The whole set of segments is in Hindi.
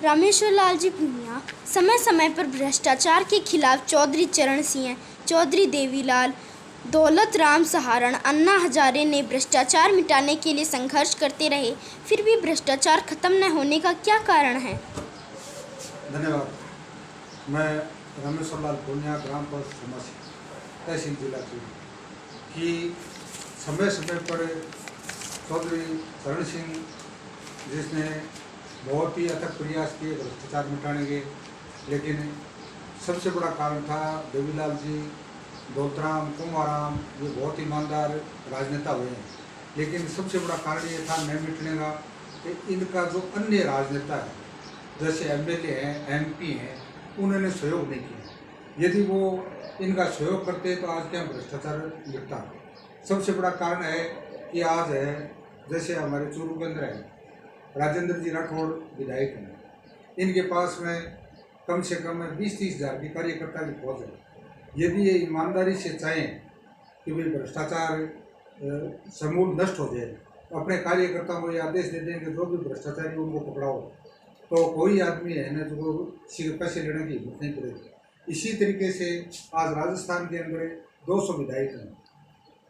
रामेश्वर लाल जी पूनिया समय समय पर भ्रष्टाचार के खिलाफ चौधरी चरण सिंह, चौधरी देवीलाल, दौलत राम सहारण, अन्ना हजारे ने भ्रष्टाचार मिटाने के लिए संघर्ष करते रहे, फिर भी भ्रष्टाचार खत्म न होने का क्या कारण है? धन्यवाद। मैं रामेश्वर लाल पूनिया, ग्राम पोस्ट समसी, तहसील जिला चूरू की समय समय पर चौधरी चरण सिंह जिसने बहुत ही अथक प्रयास किए भ्रष्टाचार मिटाने के, लेकिन सबसे बड़ा कारण था देवीलाल जी, दौलतराम, कुमाराम, ये बहुत ईमानदार राजनेता हुए हैं, लेकिन सबसे बड़ा कारण ये था न मिटने का कि इनका जो अन्य राजनेता है जैसे एमएलए हैं, एमपी हैं, उन्होंने सहयोग नहीं किया। यदि वो इनका सहयोग करते तो आज क्या भ्रष्टाचार मिटता। सबसे बड़ा कारण है कि आज है जैसे हमारे चूरू के अंदर है राजेंद्र जी राठौड़ विधायक हैं, इनके पास में कम से कम 20-30 हज़ार की कार्यकर्ता की फौज है। यदि ये ईमानदारी से चाहें कि भाई भ्रष्टाचार समूल नष्ट हो जाए तो अपने कार्यकर्ताओं को ये आदेश दे दें कि जो भी भ्रष्टाचारी उनको पकड़ाओ, तो कोई आदमी है ना जो किसी के पैसे लेने की हिम्मत नहीं करेगी। इसी तरीके से आज राजस्थान के अंदर 200 विधायक हैं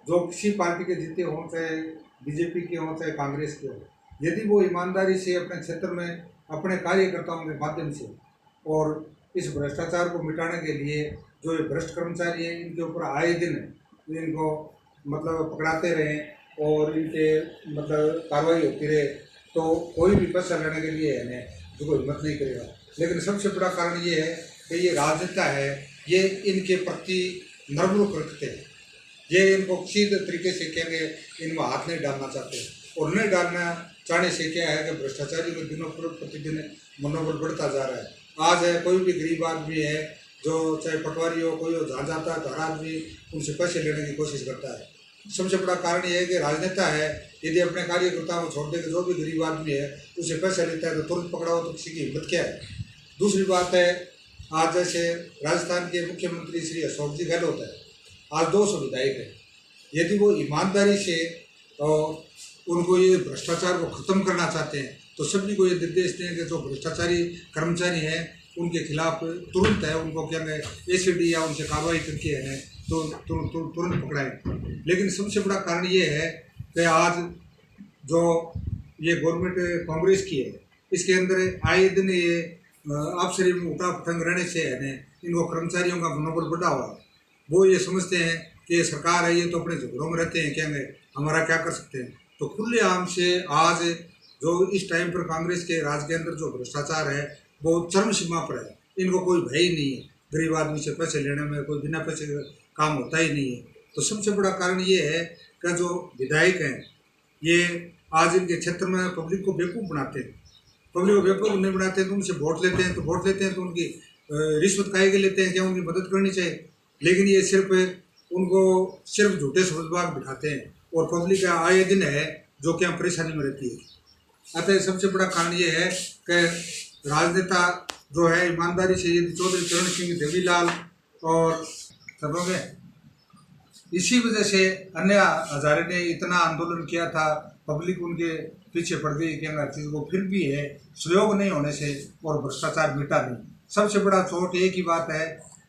जो किसी पार्टी के जीते हों, चाहे बीजेपी के हों चाहे कांग्रेस के हों, यदि वो ईमानदारी से अपने क्षेत्र में अपने कार्यकर्ताओं के माध्यम से और इस भ्रष्टाचार को मिटाने के लिए जो ये भ्रष्ट कर्मचारी हैं इनके ऊपर आए दिन इनको मतलब पकड़ाते रहें और इनके मतलब कार्रवाई होती रहे, तो कोई भी पैसा लेने के लिए है जो हिम्मत नहीं करेगा। लेकिन सबसे बड़ा कारण ये है कि ये राजनेता है, ये इनके प्रति नर्मरुख रखते हैं, ये इनको किसी तरीके से कहेंगे इनको हाथ नहीं डालना चाहते, और नहीं डालना चाहने से क्या है कि भ्रष्टाचारी को दिनों प्रतिदिन मनोबल बढ़ता जा रहा है। आज है कोई भी गरीब आदमी है जो चाहे पटवारी हो, कोई हो, जहाँ जाता है तो हर आदमी उनसे पैसे लेने की कोशिश करता है। सबसे बड़ा कारण ये है कि राजनेता है यदि अपने कार्यकर्ताओं को छोड़ दे जो भी गरीब आदमी है उसे पैसा लेता है तो तुरंत पकड़ाओ, तो किसी की हिम्मत क्या है। दूसरी बात है, आज जैसे राजस्थान के मुख्यमंत्री श्री अशोक जी गहलोत है, आज 200 विधायक है, यदि वो ईमानदारी से उनको ये भ्रष्टाचार को ख़त्म करना चाहते हैं तो सभी को ये निर्देश दें कि जो भ्रष्टाचारी कर्मचारी हैं उनके खिलाफ तुरंत है उनको क्या है एसीडी या उनसे कार्रवाई करके है तो तुरंत पकड़ाएं। लेकिन सबसे बड़ा कारण ये है कि आज जो ये गवर्नमेंट कांग्रेस की है इसके अंदर आए दिन ये अफसरी में उठा पटंग रहने से है इनको कर्मचारियों का मनोबल बढ़ा हुआ है। वो ये समझते हैं कि ये सरकार है, ये तो अपने झगड़ों में रहते हैं, क्या हमारा क्या कर सकते हैं। तो खुलेआम से आज जो इस टाइम पर कांग्रेस के राज के अंदर जो भ्रष्टाचार है वो चरम सीमा पर है, इनको कोई भय ही नहीं है, गरीब आदमी से पैसे लेने में कोई बिना पैसे काम होता ही नहीं है। तो सबसे बड़ा कारण ये है कि जो विधायक हैं ये आज इनके क्षेत्र में पब्लिक को बेवकूफ़ बनाते हैं, पब्लिक को बेवकूफ़ नहीं बनाते तो उनसे वोट लेते हैं, तो वोट लेते हैं तो उनकी रिश्वत काहे के लेते हैं, क्या उनकी मदद करनी चाहिए। लेकिन ये सिर्फ झूठे सबूतबाग दिखाते हैं और पब्लिक का आए दिन है जो क्या परेशानी में रहती है। अतः सबसे बड़ा कारण ये है कि राजनेता जो है ईमानदारी से यदि चौधरी चरण सिंह, देवीलाल और सबों में इसी वजह से अन्ना हजारे ने इतना आंदोलन किया था, पब्लिक उनके पीछे पड़ गई कि हर चीज़ को, फिर भी है सहयोग नहीं होने से और भ्रष्टाचार मिटा नहीं। सबसे बड़ा चोट एक ही बात है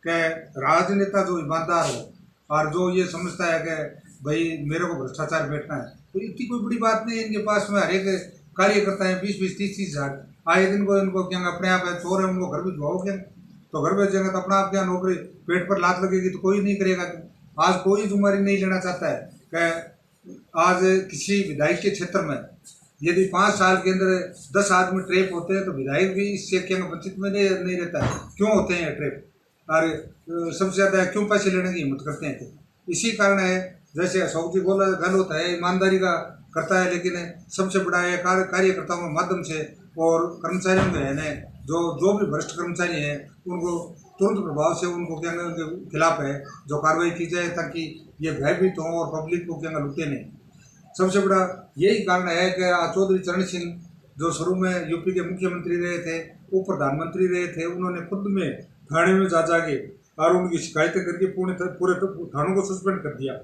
कि राजनेता जो ईमानदार हो और जो ये समझता है कि भाई मेरे को भ्रष्टाचार बैठना है, तो इतनी कोई बड़ी बात नहीं है। इनके पास में हर एक कार्यकर्ता है 20-20, 30-30 हज़ार, आए दिन को इनको क्या अपने आप है चोर है उनको घर भिजवाओ क्या, तो घर भेजेंगे तो अपना आप क्या नौकरी पेट पर लात लगेगी तो कोई नहीं करेगा। आज कोई जिम्मेदारी नहीं लेना चाहता है कि आज किसी विधायक के क्षेत्र में यदि 5 साल के अंदर 10 आदमी ट्रेप होते हैं तो विधायक भी इससे क्या वंचित में नहीं रहता है। क्यों होते हैं ट्रेप और सबसे ज़्यादा क्यों पैसे लेने की हिम्मत करते हैं, तो इसी कारण है। जैसे अशोक जी बोला गलत है, ईमानदारी का करता है, लेकिन सबसे बड़ा है कार्यकर्ताओं के माध्यम से और कर्मचारियों में है जो भी भ्रष्ट कर्मचारी हैं उनको तुरंत प्रभाव से उनको क्या उनके खिलाफ है जो कार्रवाई की जाए ताकि ये भयभीत हों और पब्लिक को क्या लुटे नहीं। सबसे बड़ा यही कारण है कि चौधरी चरण सिंह जो शुरू में यूपी के मुख्यमंत्री रहे थे, वो प्रधानमंत्री रहे थे, उन्होंने खुद में थाने में जा के और उनकी शिकायतें करके पूरे थानों को सस्पेंड कर दिया,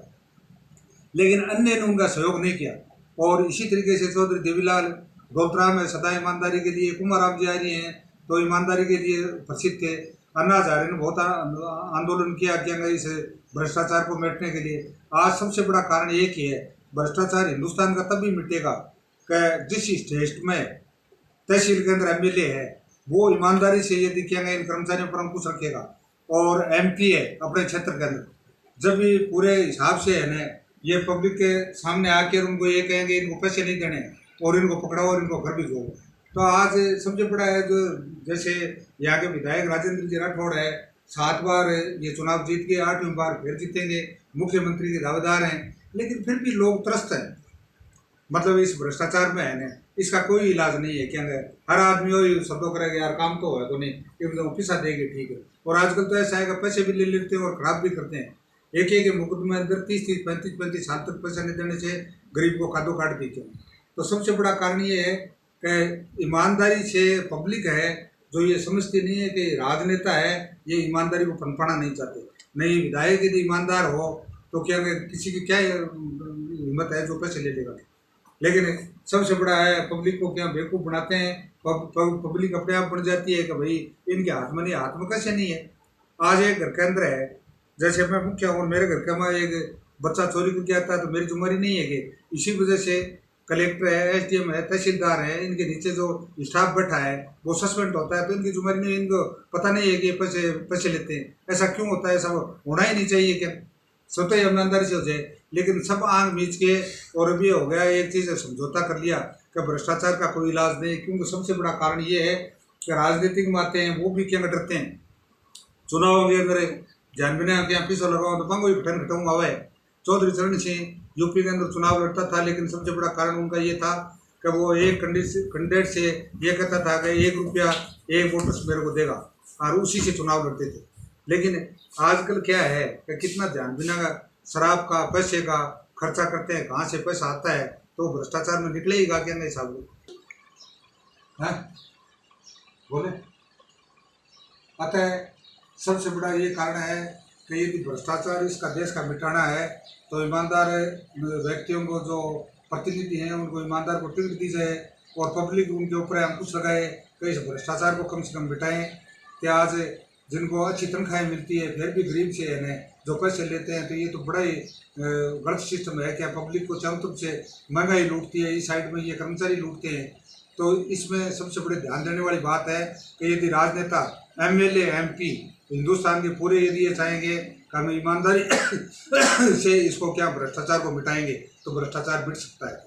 लेकिन अन्य ने उनका सहयोग नहीं किया। और इसी तरीके से चौधरी देवीलाल, दौलतराम है सदा ईमानदारी के लिए, कुमाराम जी आ रही हैं तो ईमानदारी के लिए प्रसिद्ध थे। अन्ना हजारे ने बहुत आंदोलन किया इस भ्रष्टाचार को मिटने के लिए। आज सबसे बड़ा कारण एक ही है, भ्रष्टाचार हिंदुस्तान का तभी मिटेगा कि जिस स्टेट में तहसील के अंदर एमएलए है वो ईमानदारी से यदि क्या इन कर्मचारियों पर अंकुश रखेगा, और एमपी है अपने क्षेत्र के अंदर, जब ये पूरे हिसाब से है ना ये पब्लिक के सामने आकर उनको ये कहेंगे इनको पैसे नहीं देने और इनको पकड़ाओ और इनको घर भिजवाओ। तो आज सबसे बड़ा है जो जैसे यहाँ के विधायक राजेंद्र जी राठौड़ है, 7 बार ये चुनाव जीत के 8वीं बार फिर जीतेंगे, मुख्यमंत्री के दावेदार हैं, लेकिन फिर भी लोग त्रस्त हैं। मतलब इस भ्रष्टाचार में है ना इसका कोई इलाज नहीं है। क्या हर आदमी वही शब्दों करेगा यार काम तो है तो नहीं, एकदम पैसा देंगे ठीक है। और आजकल तो ऐसा है पैसे भी ले लेते हैं और खराब भी करते हैं। एक एक मुकदमे अंदर 30-30, 35-35 साल तक पैसा नहीं देने से गरीब को खादो काट देते हैं। तो सबसे बड़ा कारण ये है कि ईमानदारी से पब्लिक है जो ये समझती नहीं है कि राजनेता है ये ईमानदारी को पनपाना नहीं चाहते। नहीं विधायक यदि ईमानदार हो तो क्या किसी की क्या हिम्मत है जो पैसे ले लेगा। लेकिन सबसे बड़ा है पब्लिक को क्या बेवकूफ़ बनाते हैं। पब्लिक अपने आप बन जाती है कि भाई इनके हाथ में नहीं, हाथ में कैसे नहीं है। आज एक घर के अंदर है, जैसे मैं मुखिया हूँ, मेरे घर का में एक बच्चा चोरी करके आता है तो मेरी जिम्मेदारी नहीं है कि इसी वजह से कलेक्टर है, एसडीएम है, तहसीलदार है, इनके नीचे जो स्टाफ बैठा है वो सस्पेंड होता है तो इनकी जिम्मेदारी नहीं, इनको पता नहीं है कि पैसे लेते हैं। ऐसा क्यों होता है? ऐसा होना ही नहीं चाहिए। क्या स्वतः ईमानदारी से हो जाए, लेकिन सब आंख मीच के और भी हो गया एक चीज़ समझौता कर लिया कि भ्रष्टाचार का कोई इलाज नहीं। क्योंकि सबसे बड़ा कारण ये है कि राजनीतिक में आते हैं वो भी क्या डरते हैं। चुनाव के अंदर ध्यान बिना क्या पैसा लगाओ तो पंगो ही फटन घटाऊंगा हुआ है। चौधरी चरण सिंह यूपी के अंदर चुनाव लड़ता था, लेकिन सबसे बड़ा कारण उनका ये था कि वो एक कैंडिडेट से ये कहता था कि 1 रुपया 1 वोटर्स मेरे को देगा और उसी से चुनाव लड़ते थे। लेकिन आजकल क्या है कि कितना ध्यान बिना का शराब का पैसे का खर्चा करते हैं, कहाँ से पैसा आता है तो भ्रष्टाचार में निकले ही गा क्या नहीं साहब है बोले। अतः सबसे बड़ा ये कारण है कि यदि भ्रष्टाचार इसका देश का मिटाना है तो ईमानदार व्यक्तियों को जो प्रतिनिधि हैं उनको ईमानदार को टिकट दी जाए और पब्लिक उनके ऊपर अंकुश लगाए कि इस भ्रष्टाचार को कम से कम मिटाएं। कि आज जिनको अच्छी तनख्वाहें मिलती है फिर भी गरीब से है न जो पैसे लेते हैं तो ये तो बड़ा ही गलत सिस्टम है। क्या पब्लिक को चारों तरफ से महंगाई लूटती है, इस साइड में ये कर्मचारी लूटते हैं। तो इसमें सबसे बड़े ध्यान देने वाली बात है कि यदि राजनेता एमएलए एमपी हिंदुस्तान के पूरे यदि ये चाहेंगे कि हम ईमानदारी से इसको क्या भ्रष्टाचार को मिटाएंगे तो भ्रष्टाचार मिट सकता है।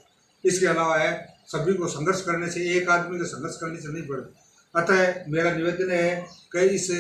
इसके अलावा है सभी को संघर्ष करने से, एक आदमी को संघर्ष करने से नहीं पड़ता। अतः मेरा निवेदन है कि इस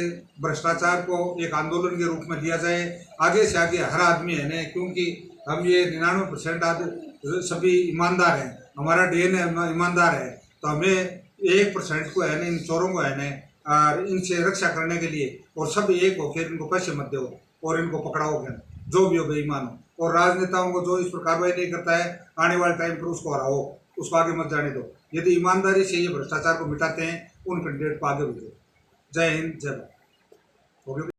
भ्रष्टाचार को एक आंदोलन के रूप में लिया जाए, आगे से आगे हर आदमी है न, क्योंकि हम ये 99% सभी ईमानदार हैं, हमारा डीएनए ईमानदार है। तो हमें 1% को है न इन चोरों को है न और इनसे रक्षा करने के लिए और सब एक होकर इनको पैसे मत दो और इनको पकड़ाओ जो भी हो बेईमान हो। और राजनेताओं को जो इस पर कार्रवाई नहीं करता है आने वाले टाइम पर उसको हराओ, उसको आगे मत जाने दो। यदि ईमानदारी से ये भ्रष्टाचार को मिटाते हैं उन कैंडिडेट को आगे भेजो। जय हिंद, जय भारत।